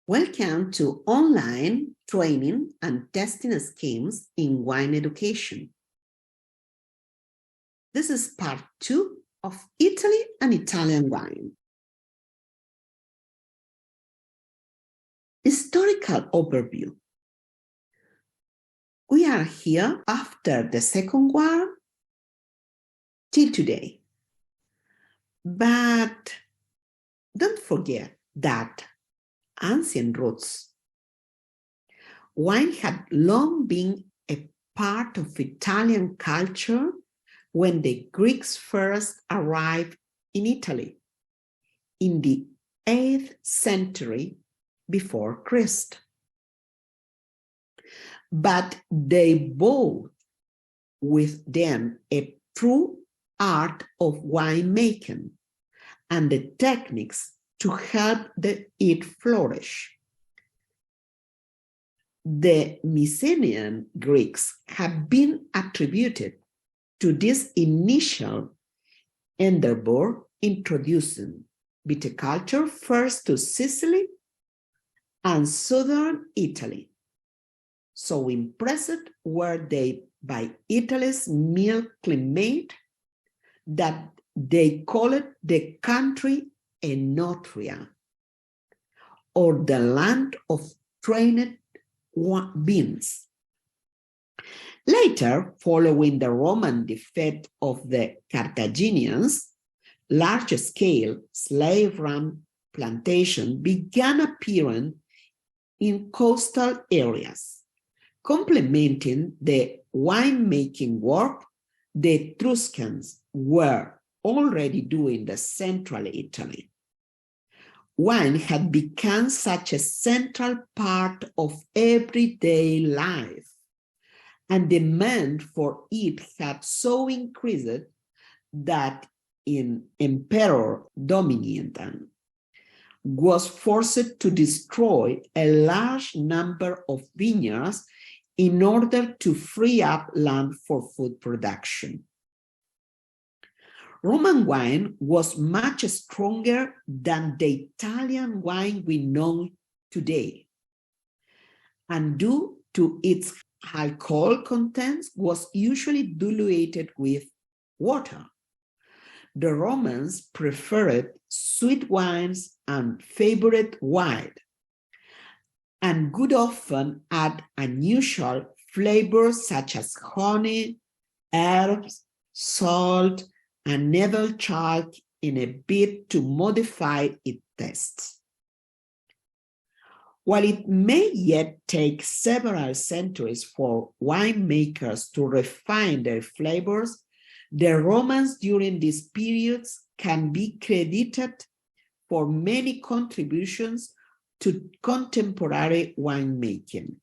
Welcome to online training and testing schemes in wine education. This is part 2 of Italy and Italian wine. Historical overview. We are here after the Second War till today. But don't forget that ancient roots. Wine had long been a part of Italian culture when the Greeks first arrived in Italy in the 8th century before Christ. But they brought with them a true art of winemaking and the techniques to help it flourish. The Mycenaean Greeks have been attributed to this initial endeavor, introducing viticulture first to Sicily and southern Italy. So impressed were they by Italy's mild climate that they called the country Austria, or the land of trained beans. Later, following the Roman defeat of the Carthaginians, large-scale slave ram plantation began appearing in coastal areas, complementing the winemaking work the Etruscans were already doing in central Italy. Wine had become such a central part of everyday life, and demand for it had so increased that Emperor Domitian was forced to destroy a large number of vineyards in order to free up land for food production. Roman wine was much stronger than the Italian wine we know today, and due to its alcohol content was usually diluted with water. The Romans preferred sweet wines and favored wine, and would often add unusual flavors such as honey, herbs, salt, and needle chalk in a bid to modify its taste. While it may yet take several centuries for winemakers to refine their flavors, the Romans during these periods can be credited for many contributions to contemporary winemaking.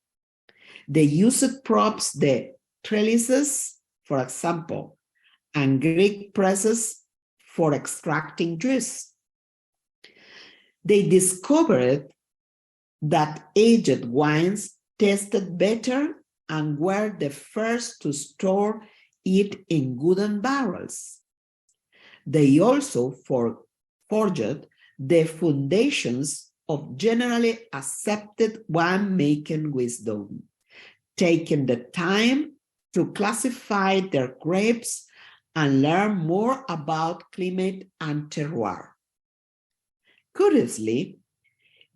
They used props, the trellises, for example, and Greek presses for extracting juice. They discovered that aged wines tasted better and were the first to store it in wooden barrels. They also forged the foundations of generally accepted winemaking wisdom, taking the time to classify their grapes and learn more about climate and terroir. Curiously,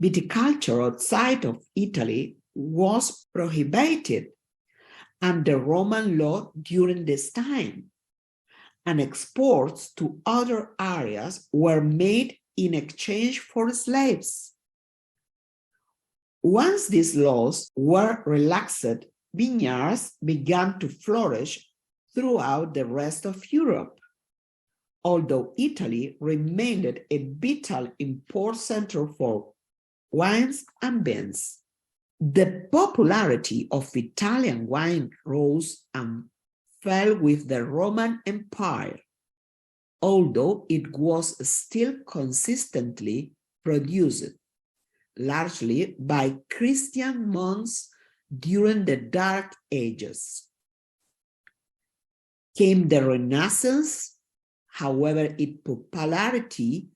viticulture outside of Italy was prohibited under Roman law during this time, and exports to other areas were made in exchange for slaves. Once these laws were relaxed, vineyards began to flourish throughout the rest of Europe, although Italy remained a vital import center for wines and beans. The popularity of Italian wine rose and fell with the Roman Empire, although it was still consistently produced, largely by Christian monks during the Dark Ages. Came the Renaissance. However, its popularity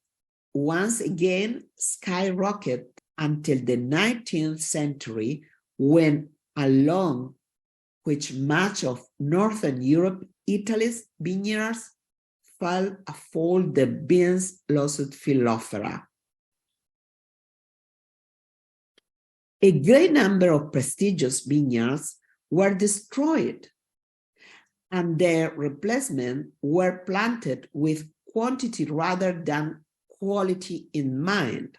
once again skyrocketed until the 19th century, when along which much of Northern Europe, Italy's vineyards fell fall the beans lost Phyllophera. A great number of prestigious vineyards were destroyed, and their replacement were planted with quantity rather than quality in mind.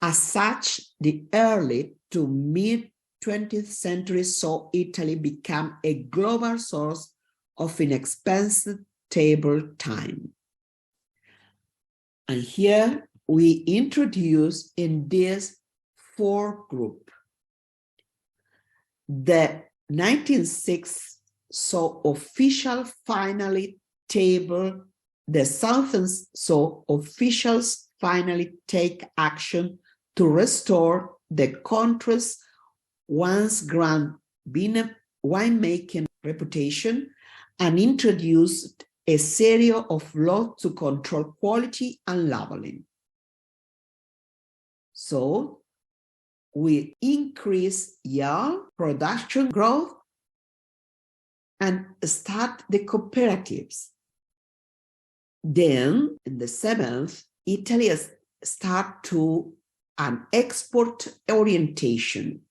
As such, the early to mid-20th century saw Italy become a global source of inexpensive table time. And here we introduce in this fourth group. The 1906 saw official finally table, the Southern saw officials finally take action to restore the country's once grand winemaking reputation and introduced a series of laws to control quality and labeling. So we increase yield, production growth, and start the cooperatives. Then in the 7th, Italy start to an export orientation,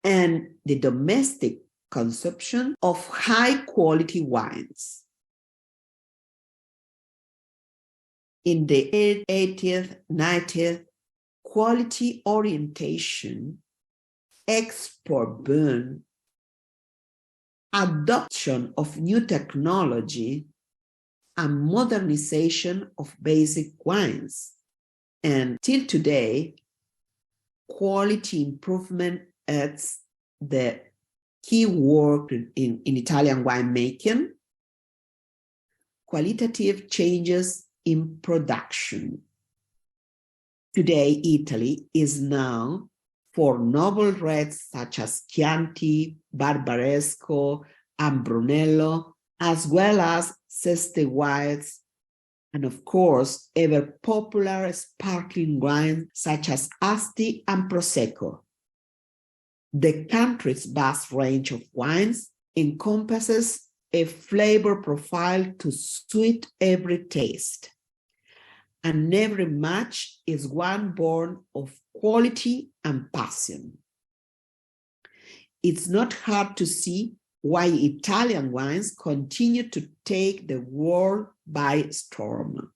and the domestic consumption of high quality wines. In the 80th, 90th, quality orientation, export boom, adoption of new technology, and modernization of basic wines. And till today, quality improvement is the key word in Italian winemaking. Qualitative changes in production. Today, Italy is known for noble reds such as Chianti, Barbaresco, and Brunello, as well as Seste whites, and of course, ever popular sparkling wines such as Asti and Prosecco. The country's vast range of wines encompasses a flavor profile to suit every taste, and every match is one born of quality and passion. It's not hard to see why Italian wines continue to take the world by storm.